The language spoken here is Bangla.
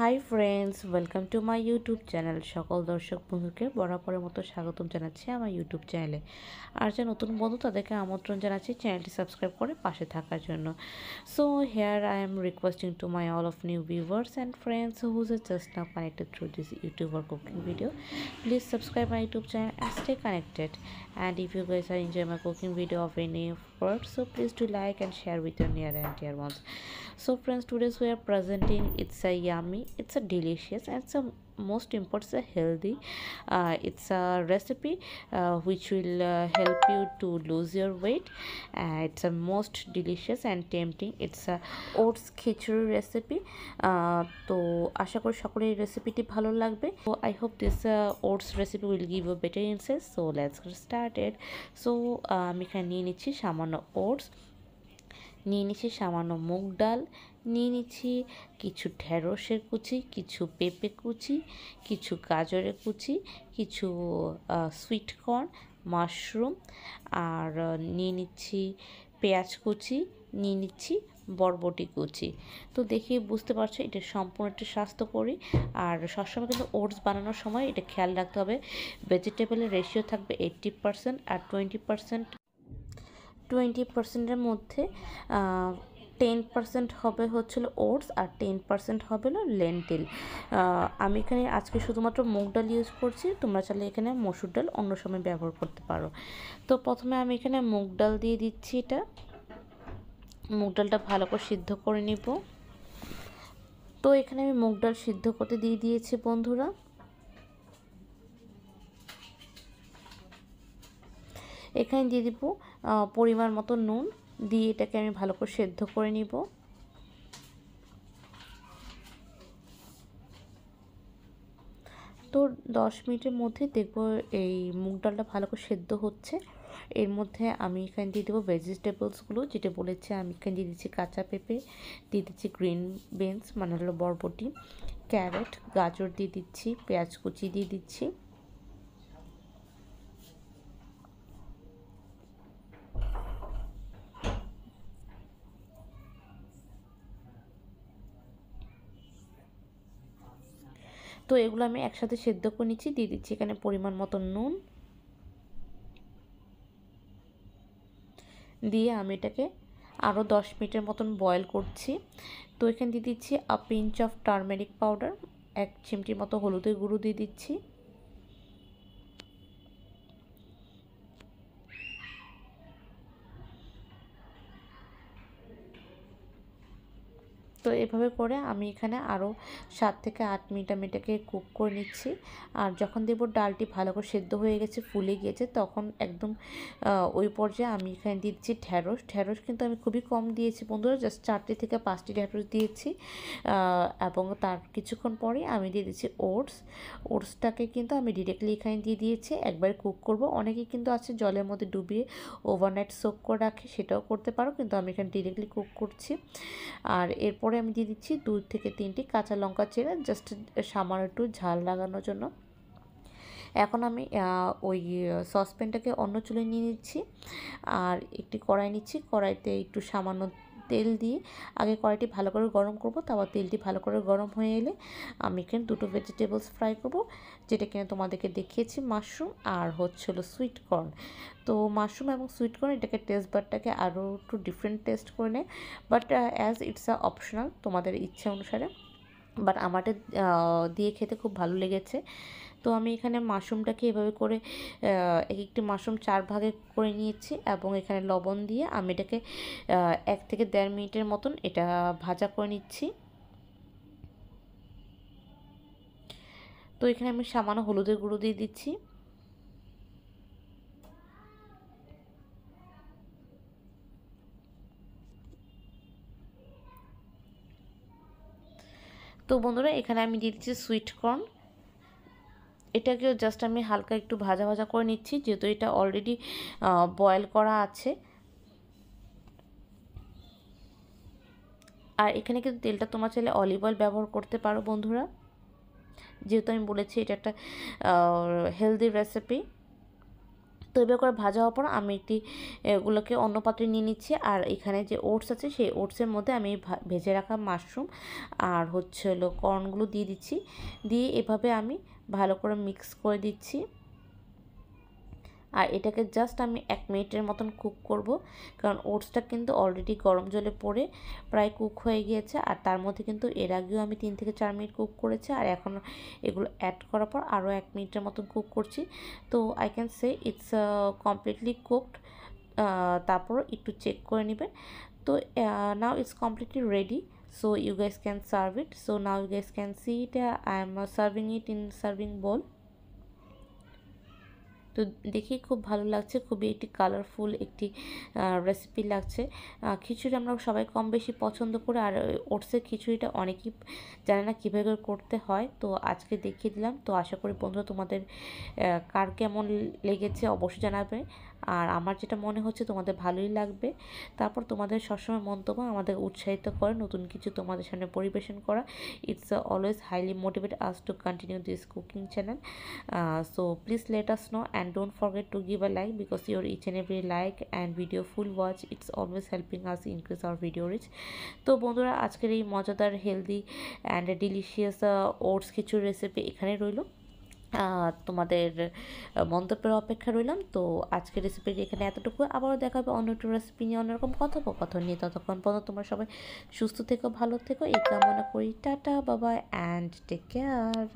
Hi friends, welcome to my YouTube channel. সকল দর্শক বন্ধুকে বরাবরের মতো স্বাগতম জানাচ্ছি আমার ইউটিউব চ্যানেলে। আর যে নতুন বন্ধু তাদেরকে আমন্ত্রণ জানাচ্ছি চ্যানেলটি সাবস্ক্রাইব করে পাশে থাকার জন্য। So here I am requesting to my all of new viewers and friends whose are just now connected through this YouTube or cooking video. Please subscribe my YouTube channel and stay connected. And if you guys are enjoying my cooking video of any part, so please do like and share with your near and dear ones. So friends, today we are presenting it's a yummy, it's a delicious, and it's a most important, it's a healthy, it's a recipe which will help you to lose your weight. It's a most delicious and tempting, it's a oats khichuri recipe. তো আশা করি সকলের এই রেসিপিটি ভালো লাগবে। So I hope this oats recipe will give you better insights. So let's get started. So আমি এখানে নিয়ে নিচ্ছি সামান্য ওটস, নিয়ে নিচ্ছি সামান্য মুগ ডাল, নিয়ে নিচ্ছি কিছু ঢেঁড়সের কুচি, কিছু পেঁপে কুচি, কিছু গাজরের কুচি, কিছু সুইট কর্ন, মাশরুম, আর নিয়ে নিচ্ছি পেঁয়াজ কুচি, নিয়ে নিচ্ছি বরবটি কুচি। তো দেখি বুঝতে পারছো এটা সম্পূর্ণ একটা স্বাস্থ্যকরী। আর সবসময় কিন্তু ওটস বানানোর সময় এটা খেয়াল রাখতে হবে, ভেজিটেবলের রেশিও থাকবে 80% আর 20%এর মধ্যে 10% হবে হচ্ছিলো ওটস আর 10% হবে হলো লেন্টিল। আমি এখানে আজকে শুধুমাত্র মুগ ডাল ইউজ করছি, তোমরা চাইলে এখানে মসুর ডাল অন্য সময় ব্যবহার করতে পারো। তো প্রথমে আমি এখানে মুগ ডাল দিয়ে দিচ্ছি। এটা মুগ ডালটা ভালো করে সিদ্ধ করে নিব। তো এখানে আমি মুগ ডাল সিদ্ধ করতে দিয়ে দিয়েছি বন্ধুরা। এখানে দিয়ে দিব পরিমাণ মতো নুন, দিয়ে এটাকে আমি ভালো করে সেদ্ধ করে নিব। তো 10 মিনিটের মধ্যে দেখব এই মুগ ডালটা ভালো করে সেদ্ধ হচ্ছে। এর মধ্যে আমি এখানে দিয়ে দেবো ভেজিটেবলসগুলো, যেটা বলেছি আমি এখানে দিয়ে দিচ্ছি কাঁচা পেঁপে, দিয়ে দিচ্ছি গ্রিন বিনস মানে হলো বরবটি, ক্যারেট, গাজর দিয়ে দিচ্ছি, পেঁয়াজ কুচি দিয়ে দিচ্ছি। তো এগুলো আমি একসাথে সেদ্ধ করে নিচ্ছি। দিয়ে দিচ্ছি এখানে পরিমাণ মতো নুন, দিয়ে আমি এটাকে আরও 10 মিনিটের মতন বয়েল করছি। তো এখানে দিয়ে দিচ্ছি পিঞ্চ অফ টারমেরিক পাউডার, 1 চিমটির মতো হলুদের গুঁড়ো দিয়ে দিচ্ছি। তো এভাবে করে আমি এখানে আরও 7 থেকে 8 মিনিট আমি এটাকে কুক করে নিচ্ছি। আর যখন দেব ডালটি ভালো করে সেদ্ধ হয়ে গেছে, ফুলে গিয়েছে, তখন একদম ওই পর্যায়ে আমি এখানে দিচ্ছি ঢেঁড়স কিন্তু আমি খুবই কম দিয়েছি বন্ধুরা, জাস্ট 4টি থেকে 5টি ঢেঁড়স দিয়েছি। এবং তার কিছুক্ষণ পরে আমি দিয়ে দিচ্ছি ওটসটাকে কিন্তু আমি ডিরেক্টলি এখানে দিয়ে দিয়েছি, একবার কুক করব। অনেকে কিন্তু আছে জলের মধ্যে ডুবিয়ে ওভারনাইট সোক করে রাখে, সেটাও করতে পারো, কিন্তু আমি এখানে ডিরেক্টলি কুক করছি। আর এরপরে আমি দিয়ে দিচ্ছি 2 থেকে 3টি কাঁচা লঙ্কা চেরা, জাস্ট সামান্য একটু ঝাল লাগানোর জন্য। এখন আমি ওই সসপ্যানটাকে অন্য চুলে নিয়ে নিচ্ছি, আর একটি কড়াই নিচ্ছি। কড়াইতে একটু সামান্য তেল দিয়ে আগে কড়াইটি ভালো করে গরম করব, তারপর তেলটি ভালো করে গরম হয়ে এলে আমি এখানে 2টো ভেজিটেবলস ফ্রাই করব, যেটা কিনা তোমাদেরকে দেখিয়েছি, মাশরুম আর হচ্ছিল সুইট কর্ন। তো মাশরুম এবং সুইট কর্ন এটাকে টেস্ট বারটাকে আরও একটু ডিফারেন্ট টেস্ট করে নেয়, but as it's a optional, তোমাদের ইচ্ছা অনুসারে। বাট আমাদের দিয়ে খেতে খুব ভালো লেগেছে। তো আমি এখানে মাশরুমটাকে এভাবে করে এক একটি মাশরুম 4 ভাগে করে নিয়েছি, এবং এখানে লবণ দিয়ে আমি এটাকে 1 থেকে 1.5 মিনিটের মতন এটা ভাজা করে নিচ্ছি। তো এখানে আমি সামান্য হলুদের গুঁড়ো দিয়ে দিচ্ছি। তো বন্ধুরা এখানে আমি দিয়ে দিচ্ছি সুইট কর্ন, এটাকেও জাস্ট আমি হালকা একটু ভাজা ভাজা করে নিচ্ছি, যেহেতু এটা অলরেডি বয়েল করা আছে। আর এখানে কিন্তু তেলটা তোমরা চাইলে অলিভ অয়েল ব্যবহার করতে পারো বন্ধুরা, যেহেতু আমি বলেছি এটা একটা হেলদি রেসিপি। তো এবার করে ভাজা হওয়ার পর আমি এগুলোকে অন্য পাত্রে নিয়ে নিচ্ছি। আর এখানে যে ওটস আছে সেই ওটসের মধ্যে আমি ভেজে রাখা মাশরুম আর হলো কর্নগুলো দিয়ে দিচ্ছি। দিয়ে এভাবে আমি ভালো করে মিক্স করে দিচ্ছি। আর এটাকে জাস্ট আমি 1 মিনিটের মতন কুক করব, কারণ ওটসটা কিন্তু অলরেডি গরম জলে পড়ে প্রায় কুক হয়ে গিয়েছে। আর তার মধ্যে কিন্তু এর আগেও আমি 3 থেকে 4 মিনিট কুক করেছি, আর এখন এগুলো অ্যাড করার পর আরও 1 মিনিটের মতন কুক করছি। তো I can say it's completely cooked. তারপর একটু চেক করে নেবেন। তো now it's completely ready, so you guys can serve it. So now you guys can see it, I am serving it in serving bowl. তো দেখেই খুব ভালো লাগছে, খুবই একটি কালারফুল একটি রেসিপি লাগছে। খিচুড়ি আমরা সবাই কম বেশি পছন্দ করি, আর ওটসের খিচুড়িটা অনেকেই জানে না কীভাবে করতে হয়, তো আজকে দেখিয়ে দিলাম। তো আশা করি বন্ধুরা তোমাদের কার কেমন লেগেছে অবশ্যই জানাবে। আর আমার যেটা মনে হচ্ছে তোমাদের ভালোই লাগবে। তারপর তোমাদের সবসময় মন্তব্য আমাদের উৎসাহিত করে নতুন কিছু তোমাদের সামনে পরিবেশন করা। It's always highly motivate us to continue this cooking channel. So please let us know, and don't forget to give a like, because your each and every like and video full watch, it's always helping us increase our video reach. তো বন্ধুরা আজকের এই মজাদার healthy and delicious oats khichdi recipe এখানে রইল। তোমাদের মন্তব্যের অপেক্ষা রইলাম। তো আজকের রেসিপিটি এখানে এতটুকু, আবারও দেখা হবে অন্য একটু রেসিপি নিয়ে, অন্যরকম কথোপকথন নিয়ে। ততক্ষণ পর্যন্ত তোমরা সবাই সুস্থ থেকো, ভালো থেকো এই কামনা করি। টাটা, বাবাই অ্যান্ড টেক কেয়ার।